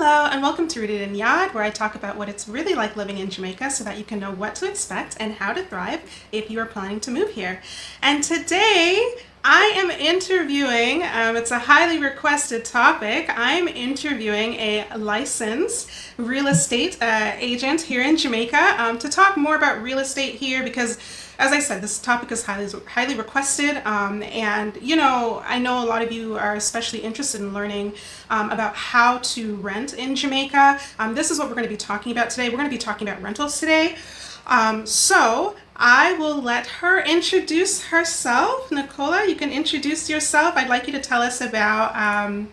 Hello, and welcome to Rooted in Yad, where I talk about what it's really like living in Jamaica so that you can know what to expect and how to thrive if you are planning to move here. And today, I am interviewing, it's a highly requested topic. I'm interviewing a licensed real estate agent here in Jamaica to talk more about real estate here because, as I said, this topic is highly requested. And, I know a lot of you are especially interested in learning about how to rent in Jamaica. This is what we're going to be talking about today. We're going to be talking about rentals today. So I will let her introduce herself. Nicola, you can introduce yourself. I'd like you to tell us about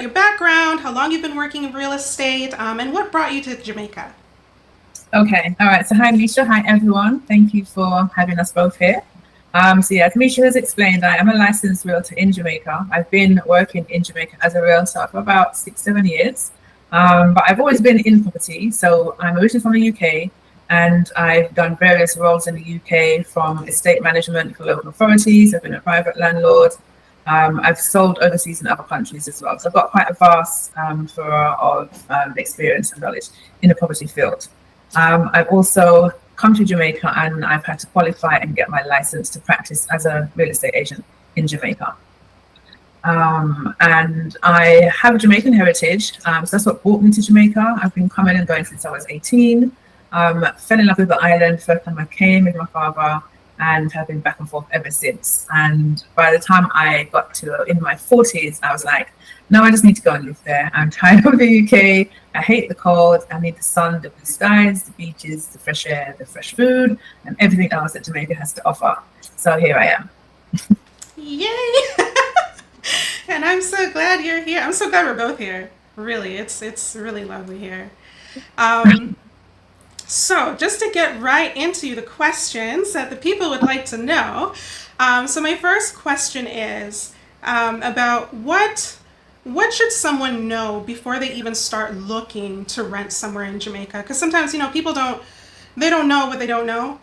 your background, how long you've been working in real estate, and what brought you to Jamaica. Okay, all right. So hi, Misha. Hi, everyone. Thank you for having us both here. So yeah, as Misha has explained, I am a licensed realtor in Jamaica. I've been working in Jamaica as a realtor for about 6-7 years. But I've always been in property. So I'm originally from the UK, and I've done various roles in the UK, from estate management for local authorities. I've been a private landlord. I've sold overseas in other countries as well. So I've got quite a vast plethora of experience and knowledge in the property field. I've also come to Jamaica, and I've had to qualify and get my license to practice as a real estate agent in Jamaica. And I have a Jamaican heritage, so that's what brought me to Jamaica. I've been coming and going since I was 18. Fell in love with the island first time I came with my father, and have been back and forth ever since. And by the time I got to in my 40s, I was like, no, I just need to go and live there. I'm tired of the UK. I hate the cold. I need the sun, the blue skies, the beaches, the fresh air, the fresh food, and everything else that Jamaica has to offer. So here I am. Yay! And I'm so glad you're here. I'm so glad we're both here. Really, it's really lovely here. So just to get right into the questions that the people would like to know. So my first question is about what should someone know before they even start looking to rent somewhere in Jamaica? Because sometimes, people they don't know what they don't know,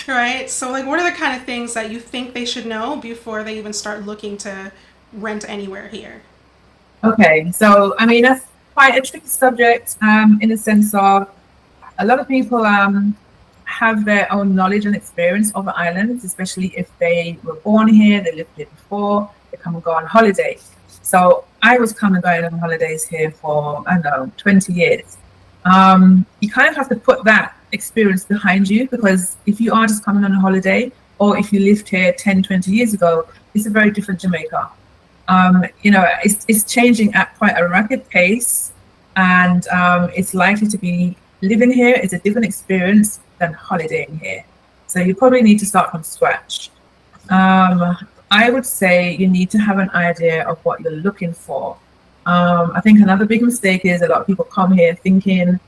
right? So like, what are the kind of things that you think they should know before they even start looking to rent anywhere here? Okay, so I mean, that's quite a tricky subject in the sense of a lot of people have their own knowledge and experience of the islands, especially if they were born here, they lived here before, they come and go on holiday. So I was coming and going on holidays here for, I don't know, 20 years. You kind of have to put that experience behind you, because if you are just coming on a holiday, or if you lived here 10, 20 years ago, it's a very different Jamaica. It's changing at quite a rapid pace, and it's likely to be living here is a different experience than holidaying here. So you probably need to start from scratch. I would say you need to have an idea of what you're looking for. I think another big mistake is a lot of people come here thinking,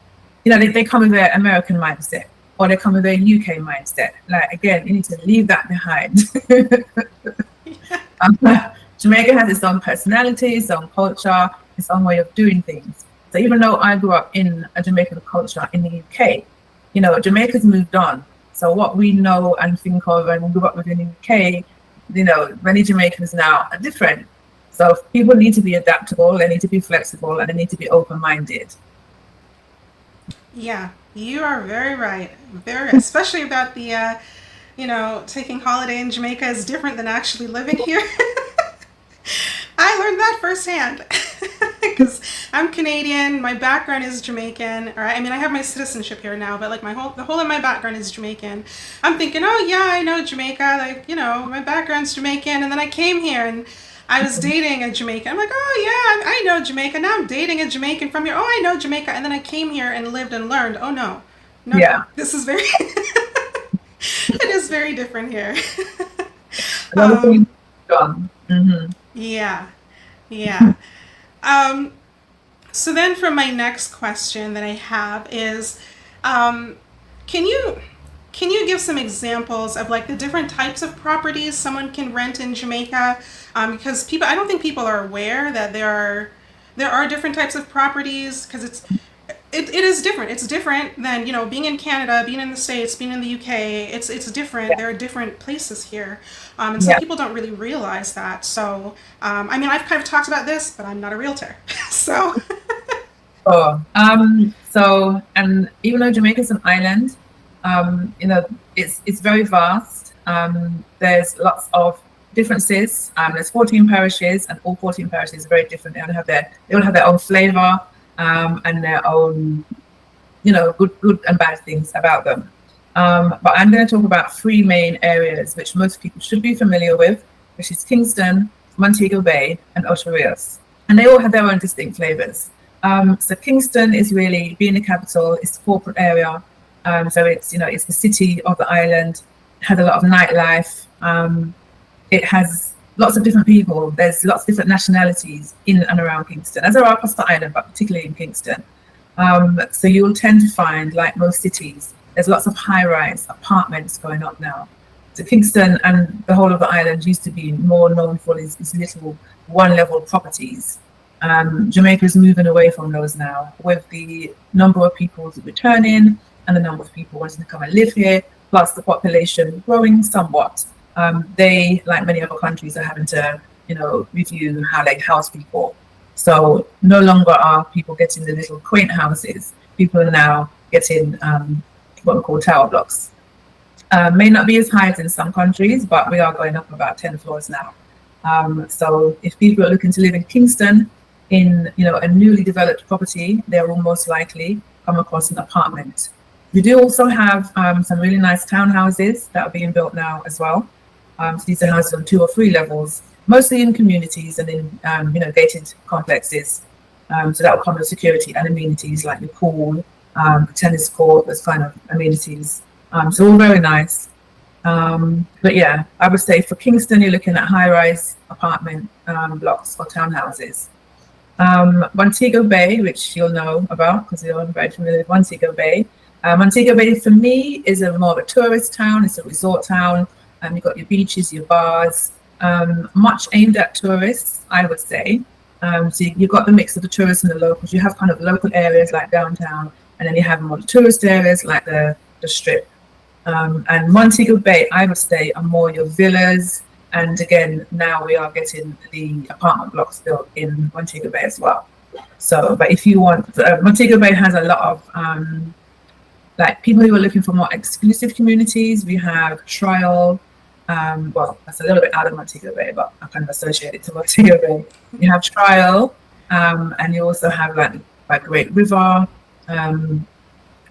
they come with their American mindset, or they come with their UK mindset. Like, again, you need to leave that behind. Jamaica has its own personality, its own culture, its own way of doing things. So even though I grew up in a Jamaican culture in the UK, Jamaica's moved on. So what we know and think of and grew up with in the UK, many Jamaicans now are different. So people need to be adaptable, they need to be flexible, and they need to be open-minded. Yeah, you are very right. Very, especially about the, taking holiday in Jamaica is different than actually living here. I learned that firsthand because I'm Canadian. My background is Jamaican. Or I mean, I have my citizenship here now, but like the whole of my background is Jamaican. I'm thinking, oh yeah, I know Jamaica. Like, my background's Jamaican, and then I came here and I was dating a Jamaican. I'm like, oh yeah, I know Jamaica. Now I'm dating a Jamaican from here. Oh, I know Jamaica. And then I came here and lived and learned. Oh no, Yeah. this is very, it is very different here. Another thing gone. Mm-hmm. Yeah, yeah. So then for my next question that I have is, can you give some examples of like the different types of properties someone can rent in Jamaica? Because I don't think people are aware that there are different types of properties, because it is different. It's different than, being in Canada, being in the States, being in the UK. It's different. There are different places here. And some people don't really realize that. So, I mean, I've kind of talked about this, but I'm not a realtor. So Sure. So, and even though Jamaica's an island, you know, it's very vast. There's lots of differences. There's 14 parishes, and all 14 parishes are very different. They all have their own flavor, and their own, you know, good and bad things about them. But I'm going to talk about three main areas which most people should be familiar with, which is Kingston, Montego Bay, and Ocho Rios. And they all have their own distinct flavors. So Kingston is really, being the capital, it's the corporate area. So it's, you know, it's the city of the island. It has a lot of nightlife. It has lots of different people. There's lots of different nationalities in and around Kingston, as there are across the island, but particularly in Kingston. So you'll tend to find, like most cities, there's lots of high-rise apartments going up now. So Kingston and the whole of the island used to be more known for these little one-level properties. Jamaica is moving away from those now, with the number of people returning and the number of people wanting to come and live here, plus the population growing somewhat. They, like many other countries, are having to, you know, review how they house people. So no longer are people getting the little quaint houses. People are now getting what we call tower blocks. May not be as high as in some countries, but we are going up about 10 floors now. So if people are looking to live in Kingston, in, you know, a newly developed property, they will most likely come across an apartment. We do also have some really nice townhouses that are being built now as well. So these are houses on 2 or 3 levels, mostly in communities and in you know, gated complexes. So that will come with security and amenities like the pool, tennis court, those kind of amenities. So all very nice. But yeah, I would say for Kingston, you're looking at high-rise apartment blocks or townhouses. Montego Bay, which you'll know about because you're very familiar with Montego Bay. Montego Bay for me is more of a tourist town. It's a resort town. You've got your beaches, your bars, much aimed at tourists, I would say. So you've got the mix of the tourists and the locals. You have kind of local areas like downtown, and then you have more tourist areas like the Strip. And Montego Bay, I would say, are more your villas. And again, now we are getting the apartment blocks built in Montego Bay as well. So, but if you want, Montego Bay has a lot of like people who are looking for more exclusive communities. We have Trial. Well, that's a little bit out of Montego Bay, but I kind of associate it to Montego Bay. You have Trial, and you also have like Great River.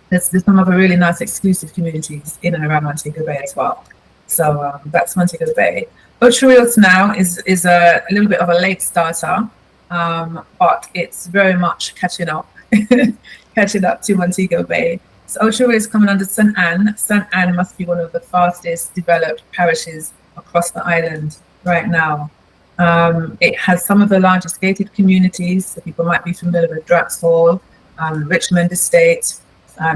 There's some other really nice exclusive communities in and around Montego Bay as well. So that's Montego Bay. Ocho Rios now is a little bit of a late starter, but it's very much catching up to Montego Bay. So Ocho Rios is coming under St. Anne. St. Anne must be one of the fastest developed parishes across the island right now. It has some of the largest gated communities, so people might be familiar with Drax Hall, Richmond Estate.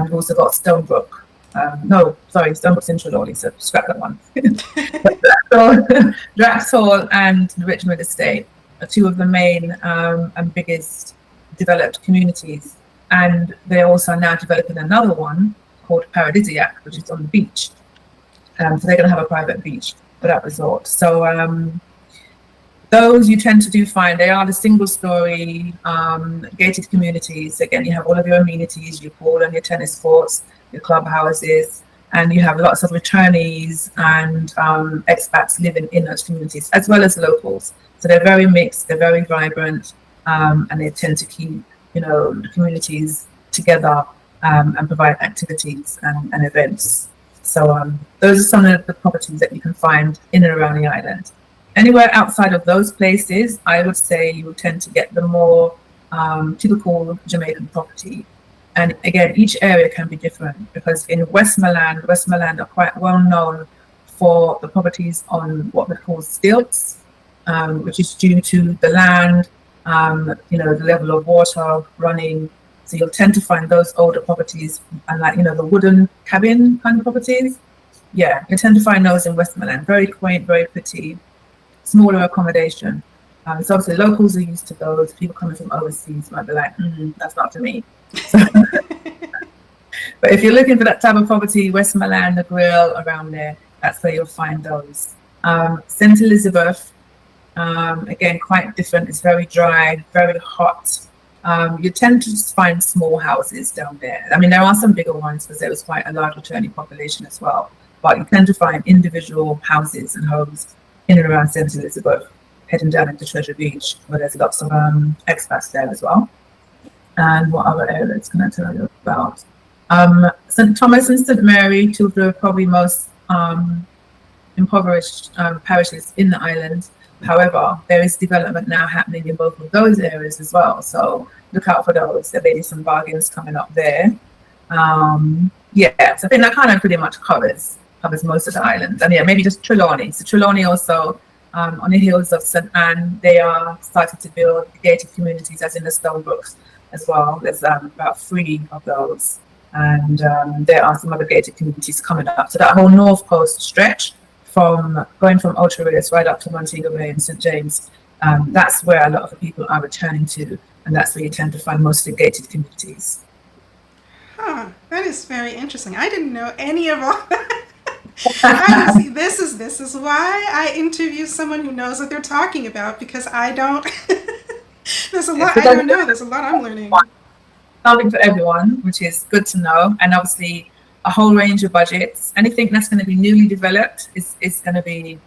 We've also got Stonebrook. Stonebrook's in Trelawney, so scrap that one. Drax Hall and the Richmond Estate are 2 of the main and biggest developed communities. And they also are now developing another one called Paradisiac, which is on the beach. So they're going to have a private beach for that resort. So those you tend to find, they are the single-story gated communities. Again, you have all of your amenities, your pool and your tennis courts, your clubhouses, and you have lots of returnees and expats living in those communities, as well as locals. So they're very mixed, they're very vibrant, and they tend to keep, you know, the communities together and provide activities and events. So those are some of the properties that you can find in and around the island. Anywhere outside of those places, I would say you will tend to get the more typical Jamaican property. And again, each area can be different, because in Westmoreland are quite well known for the properties on what we call stilts, which is due to the land, you know, the level of water running. So you'll tend to find those older properties, and like, you know, the wooden cabin kind of properties. Yeah, you tend to find those in Westmoreland. Very quaint, very pretty, smaller accommodation. So obviously locals are used to those. People coming from overseas might be like, that's not for me. So, but if you're looking for that type of property, Westmoreland, the Grill, around there, that's where you'll find those. St. Elizabeth, again, quite different. It's very dry, very hot. you tend to just find small houses down there. I mean, there are some bigger ones because there was quite a large returning population as well. But you tend to find individual houses and homes in and around St. Elizabeth, heading down into Treasure Beach, where there's lots of expats there as well. And what other areas can I tell you about? St. Thomas and St. Mary, two of the probably most impoverished parishes in the island. However, there is development now happening in both of those areas as well. So look out for those. There may be some bargains coming up there. Yeah, so I think that kind of pretty much covers most of the island. And yeah, maybe just Trelawney. So Trelawney also, on the hills of St. Anne, they are starting to build gated communities, as in the Stonebrooks as well. There's about 3 of those. And there are some other gated communities coming up. So that whole North Coast stretch, from going from Ultra Reyes right up to Montego Bay and St. James, that's where a lot of the people are returning to, and that's where you tend to find most of the gated communities. Huh, that is very interesting. I didn't know any of all that. See, this is why I interview someone who knows what they're talking about, because I don't. There's a lot I don't know. There's a lot I'm learning. Something for everyone, which is good to know, and obviously a whole range of budgets. Anything that's going to be newly developed is going to be,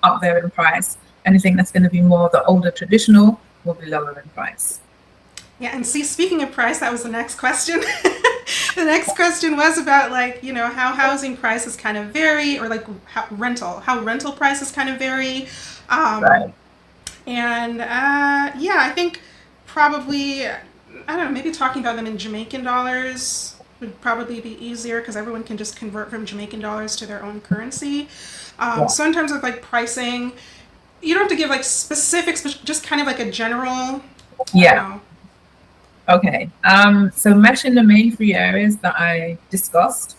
up there in price. Anything that's going to be more the older traditional will be lower in price. Yeah, and see, speaking of price, that was the next question. The next question was about how housing prices kind of vary, or how rental prices kind of vary. Right. And yeah, I think probably, I don't know, maybe talking about them in Jamaican dollars would probably be easier, because everyone can just convert from Jamaican dollars to their own currency. So in terms of pricing, you don't have to give specifics, but just kind of a general. Yeah. Okay. So matching the main 3 areas that I discussed,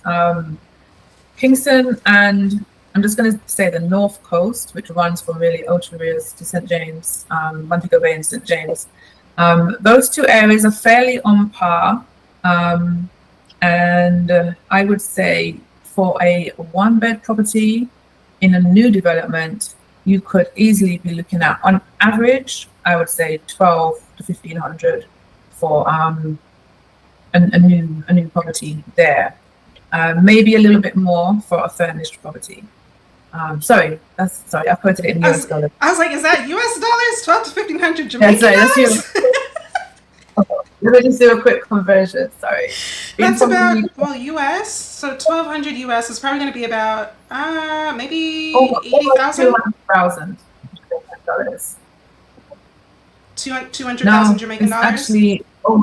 Kingston, and I'm just going to say the North Coast, which runs from really Ultra Reyes to St. James, Montego Bay and St. James. Those 2 areas are fairly on par. And I would say for a 1-bed property in a new development, you could easily be looking at, on average, I would say 12 to 1500 for a new property there. Maybe a little bit more for a furnished property. Sorry, I quoted it in US dollars. I was like, is that US dollars? 12 to 1500 Jamaican dollars? Let me just do a quick conversion. Sorry. That's about, US. So 1200 US is probably going to be about maybe 80,000. 200,000 dollars. 200,000 Jamaican dollars. Actually, so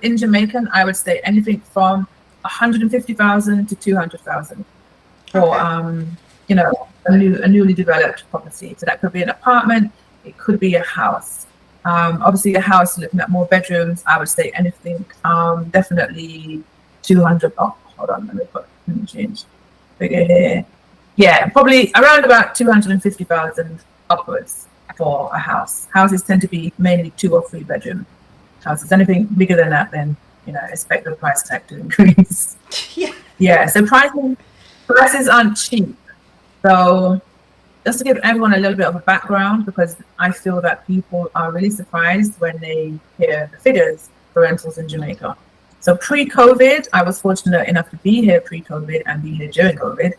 in Jamaican, I would say anything from 150,000 to 200,000 for a newly developed property. So that could be an apartment. It could be a house. Obviously, a house, looking at more bedrooms, I would say anything, definitely 200. Oh, hold on, let me change figure here. Yeah, probably around about 250,000 upwards for a house. Houses tend to be mainly 2 or 3 bedroom houses. Anything bigger than that, then expect the price tag to increase. Yeah. So prices aren't cheap. So just to give everyone a little bit of a background, because I feel that people are really surprised when they hear the figures for rentals in Jamaica. So pre-COVID, I was fortunate enough to be here pre-COVID and be here during COVID.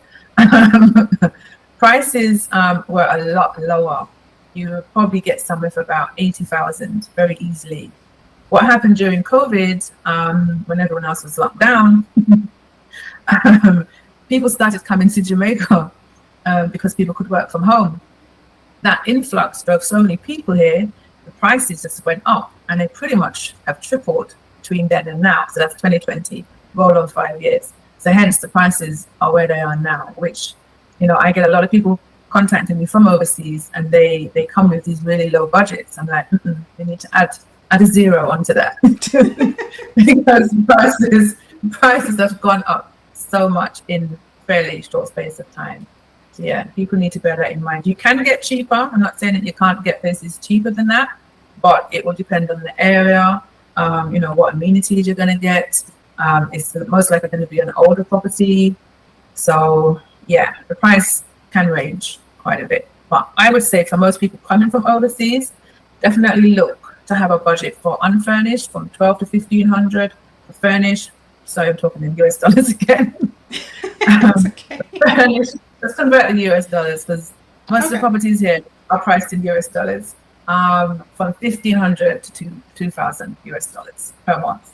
Prices were a lot lower. You would probably get somewhere for about 80,000 very easily. What happened during COVID, when everyone else was locked down, people started coming to Jamaica because people could work from home. That influx drove so many people here, the prices just went up, and they pretty much have tripled between then and now. So that's 2020, roll on 5 years. So hence the prices are where they are now, which, I get a lot of people contacting me from overseas, and they come with these really low budgets. I'm like, we need to add a 0 onto that because prices have gone up so much in fairly short space of time. So yeah, people need to bear that in mind. You can get cheaper. I'm not saying that you can't get places cheaper than that, but it will depend on the area, what amenities you're going to get. It's most likely going to be an older property. So yeah, the price can range quite a bit. But I would say for most people coming from overseas, definitely look to have a budget for unfurnished from 12 to 1500, for furnished. Sorry, I'm talking in US dollars again. It's okay. Furnished, let's convert the US dollars because most of the Okay. properties here are priced in US dollars. From 1500 to 2000 US dollars per month.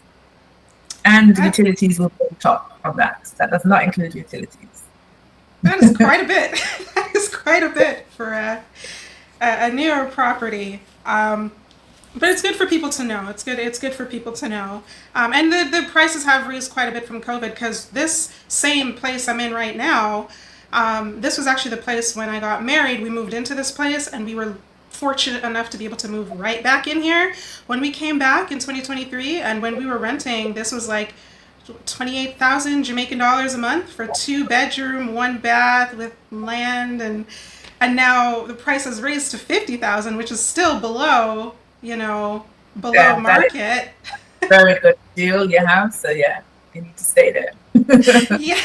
And That, utilities will be on top of that. That does not include utilities. that is quite a bit. That is quite a bit for a newer property. But it's good for people to know. It's good for people to know. And the prices have raised quite a bit from COVID, because this same place I'm in right now, this was actually the place when I got married. We moved into this place, and we were fortunate enough to be able to move right back in here when we came back in 2023. And when we were renting, this was like 28,000 Jamaican dollars a month for 2 bedroom, 1 bath with land, and now the price has raised to 50,000, which is still below, below market. Very good deal you have. So yeah, you need to stay there. Yeah.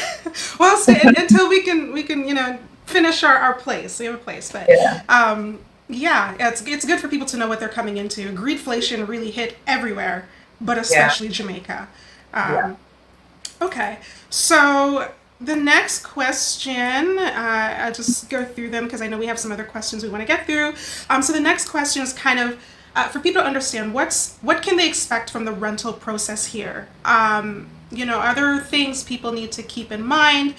Well, until we can finish our place. We have a place, but yeah, it's good for people to know what they're coming into. Greedflation really hit everywhere, but especially Jamaica. Okay, so the next question, I'll just go through them because I know we have some other questions we want to get through. So the next question is kind of for people to understand what can they expect from the rental process here. Are there things people need to keep in mind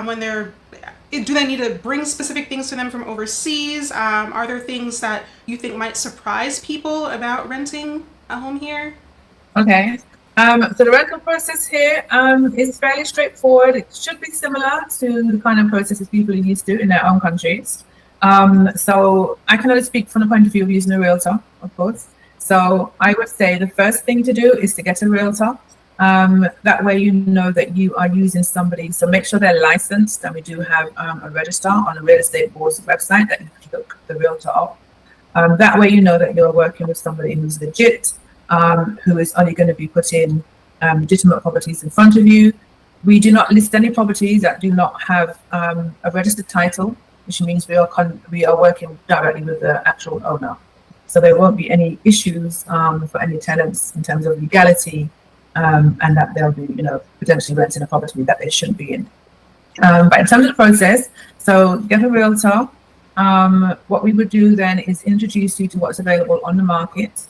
when do they need to bring specific things to them from overseas? Are there things that you think might surprise people about renting a home here? Okay. So the rental process here is fairly straightforward. It should be similar to the kind of processes people are used to in their own countries. So I can only speak from the point of view of using a realtor, of course. So I would say the first thing to do is to get a realtor. That way you know that you are using somebody. So make sure they're licensed, and we do have a register on the real estate board's website that you can look the realtor up. That way you know that you're working with somebody who's legit, who is only going to be putting legitimate properties in front of you. We do not list any properties that do not have a registered title, which means we are working directly with the actual owner. So there won't be any issues for any tenants in terms of legality, and that they'll be, potentially renting a property that they shouldn't be in. But in terms of the process, so get a realtor. What we would do then is introduce you to what's available on the market.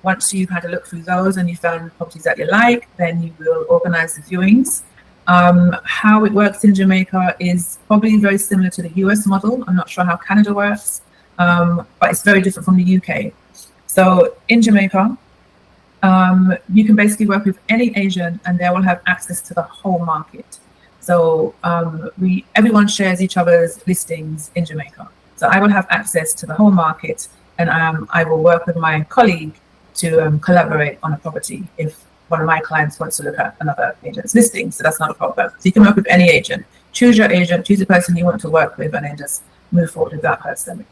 Once you've had a look through those and you found properties that you like, then you will organize the viewings. How it works in Jamaica is probably very similar to the US model. I'm not sure how Canada works, but it's very different from the UK. So in Jamaica, you can basically work with any agent, and they will have access to the whole market. So everyone shares each other's listings in Jamaica. So I will have access to the whole market, and I will work with my colleague to collaborate on a property if one of my clients wants to look at another agent's listing. So that's not a problem. So you can work with any agent. Choose your agent, choose the person you want to work with, and then just move forward with that person.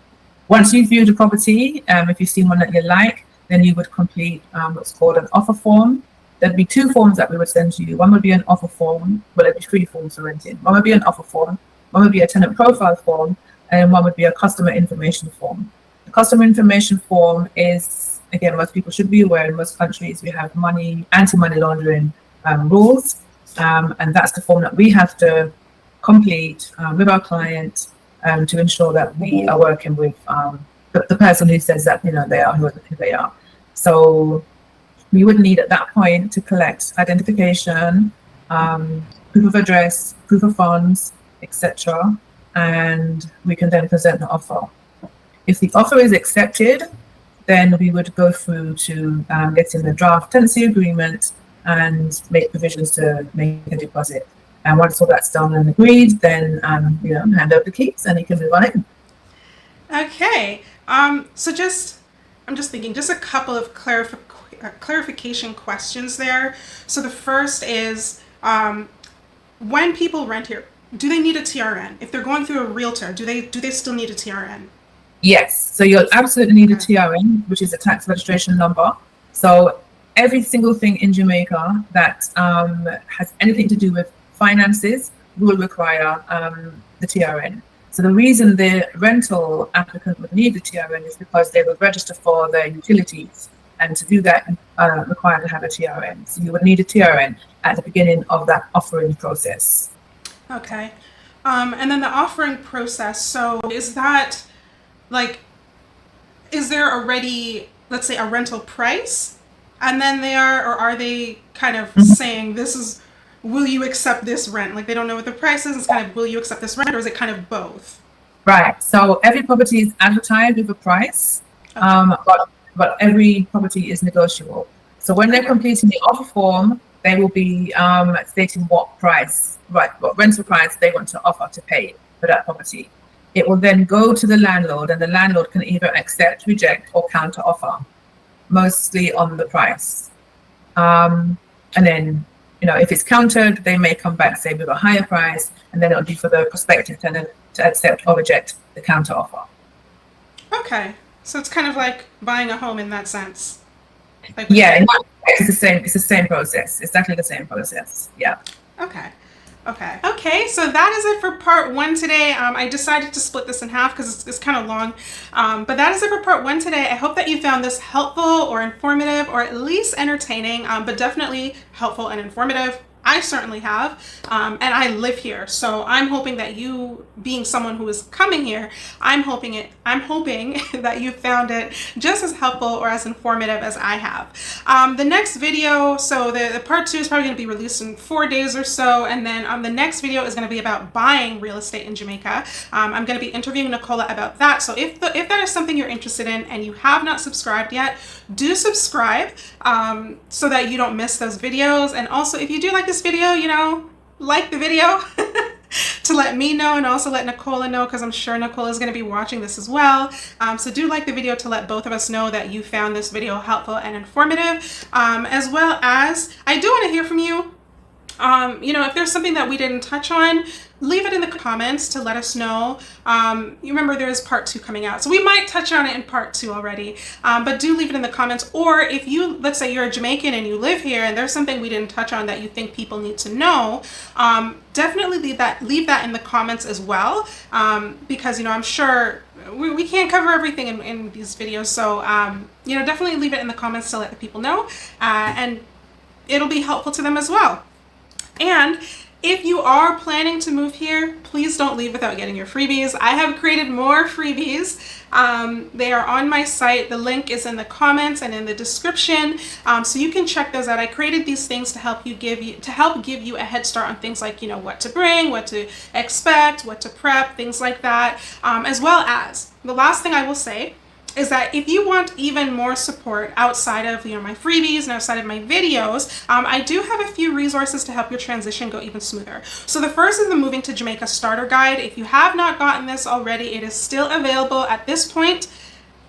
Once you've viewed the property, if you've seen one that you like, then you would complete what's called an offer form. There'd be 2 forms that we would send to you. One would be an offer form, well, there'd be 3 forms for renting. One would be an offer form, one would be a tenant profile form, and one would be a customer information form. The customer information form is, again, most people should be aware, in most countries we have anti-money laundering rules, and that's the form that we have to complete with our client to ensure that we are working with the person who says that they are who they are. So we would need at that point to collect identification, proof of address, proof of funds, etc., and we can then present the offer. If the offer is accepted, then we would go through to get in the draft tenancy agreement and make provisions to make a deposit. And once all that's done and agreed, then hand over the keys and you can move on in. Okay. So I'm just thinking, just a couple of clarification questions there. So the first is, when people rent here, do they need a TRN? If they're going through a realtor, do they still need a TRN? Yes. So you'll absolutely need a TRN, which is a tax registration number. So every single thing in Jamaica that has anything to do with finances will require the TRN. So the reason the rental applicant would need the TRN is because they would register for their utilities And to do that, required to have a TRN. So you would need a TRN at the beginning of that offering process. Okay. And then the offering process. So is that like, is there already, let's say, a rental price? And then or are they kind of saying, this is, will you accept this rent? Like they don't know what the price is. It's kind of, will you accept this rent? Or is it kind of both? Right. So every property is advertised with a price, Okay. but every property is negotiable. So when they're completing the offer form, they will be stating what price, right, what rental price they want to offer to pay for that property. It will then go to the landlord, and the landlord can either accept, reject, or counter offer, mostly on the price. And then, if it's countered, they may come back, say, with a higher price, and then it'll be for the prospective tenant to accept or reject the counter offer. Okay. So it's kind of like buying a home in that sense. Like yeah, it's the same. It's the same process. Exactly the same process. Yeah. Okay. Okay, so that is it for part 1 today. I decided to split this in half because it's kind of long. But that is it for part 1 today. I hope that you found this helpful or informative or at least entertaining, but definitely helpful and informative. I certainly have, and I live here, so I'm hoping that you, being someone who is coming here, I'm hoping that you found it just as helpful or as informative as I have. The next video, so the part 2 is probably going to be released in 4 days or so, and then the next video is going to be about buying real estate in Jamaica. I'm going to be interviewing NICOLA about that, so if that is something you're interested in and you have not subscribed yet, do subscribe so that you don't miss those videos. And also, if you do like this video, like the video to let me know, and also let NICOLA know, because I'm sure NICOLA is going to be watching this as well. So do like the video to let both of us know that you found this video helpful and informative, as well as I do want to hear from you. If there's something that we didn't touch on, leave it in the comments to let us know. You remember there is part 2 coming out, so we might touch on it in part 2 already, but do leave it in the comments. Or if you, let's say you're a Jamaican and you live here and there's something we didn't touch on that you think people need to know, definitely leave that in the comments as well, because I'm sure we can't cover everything in these videos, so definitely leave it in the comments to let the people know, and it'll be helpful to them as well. And if you are planning to move here, please don't leave without getting your freebies. I have created more freebies. They are on my site. The link is in the comments and in the description, so you can check those out. I created these things to help give you a head start on things like what to bring, what to expect, what to prep, things like that. As well as the last thing I will say is that if you want even more support outside of my freebies and outside of my videos, I do have a few resources to help your transition go even smoother. So the first is the Moving to Jamaica Starter Guide. If you have not gotten this already, it is still available at this point.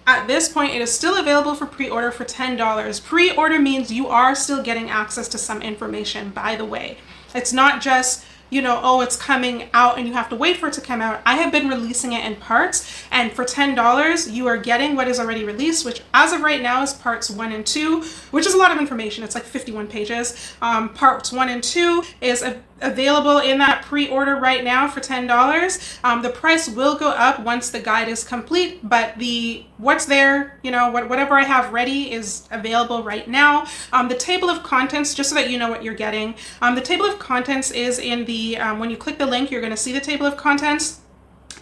At this point, it is still available for pre-order for $10. Pre-order means you are still getting access to some information, by the way. It's not just oh, it's coming out and you have to wait for it to come out. I have been releasing it in parts, and for $10, you are getting what is already released, which as of right now is parts 1 and 2, which is a lot of information. It's like 51 pages. Parts 1 and 2 is available in that pre-order right now for $10. The price will go up once the guide is complete, but what's there, whatever I have ready is available right now. The table of contents, just so that you know what you're getting, the table of contents is in the when you click the link, you're going to see the table of contents.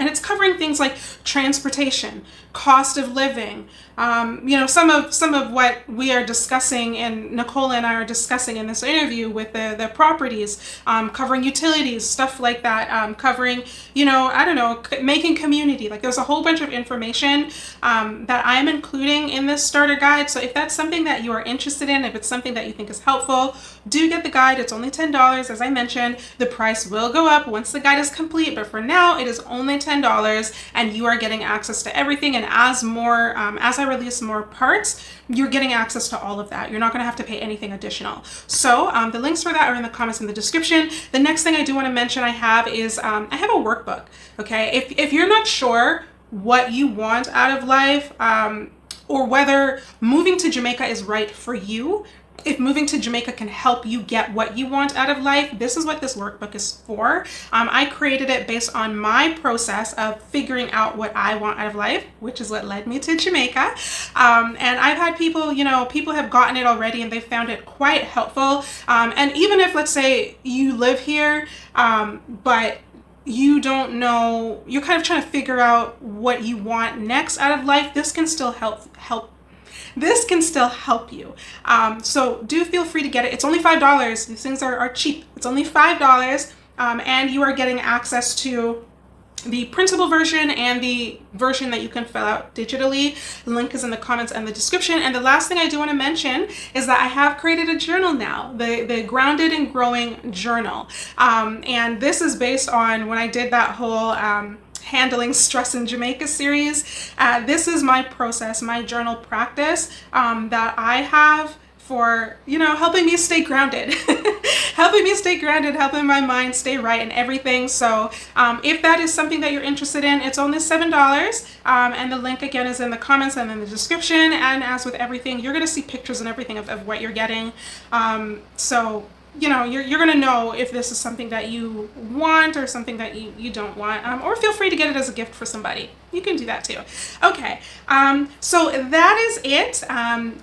And it's covering things like transportation, cost of living, some of what we are discussing, and NICOLA and I are discussing in this interview with the properties, covering utilities, stuff like that, covering, I don't know, making community. Like there's a whole bunch of information that I'm including in this starter guide. So if that's something that you are interested in, if it's something that you think is helpful, do get the guide. It's only $10, as I mentioned. The price will go up once the guide is complete, but for now it is only $10, and you are getting access to everything. And as I release more parts, you're getting access to all of that. You're not going to have to pay anything additional. So the links for that are in the comments in the description. The next thing I do want to mention I have is I have a workbook. Okay, if you're not sure what you want out of life, or whether moving to Jamaica is right for you. If moving to Jamaica can help you get what you want out of life, this is what this workbook is for. I created it based on my process of figuring out what I want out of life, which is what led me to Jamaica. And I've had people, people have gotten it already and they found it quite helpful. And even if, let's say, you live here, but you don't know, you're kind of trying to figure out what you want next out of life, this can still help. This can still help you. So do feel free to get it. It's only $5. These things are cheap. It's only $5. And you are getting access to the printable version and the version that you can fill out digitally. The link is in the comments and the description. And the last thing I do want to mention is that I have created a journal now, the Grounded and Growing Journal. And this is based on when I did that whole Handling Stress in Jamaica series. This is my process, my journal practice that I have for, helping me stay grounded, helping my mind stay right and everything. So if that is something that you're interested in, it's only $7. And the link again is in the comments and in the description. And as with everything, you're going to see pictures and everything of what you're getting. So you're going to know if this is something that you want or something that you don't want, or feel free to get it as a gift for somebody. You can do that too. Okay, so that is it.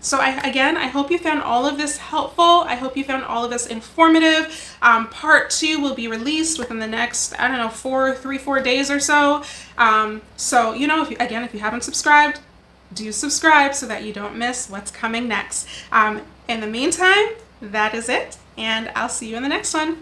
So I hope you found all of this helpful. I hope you found all of this informative. Part 2 will be released within the next, 3-4 days or so. So, if you haven't subscribed, do subscribe so that you don't miss what's coming next. In the meantime, that is it. And I'll see you in the next one.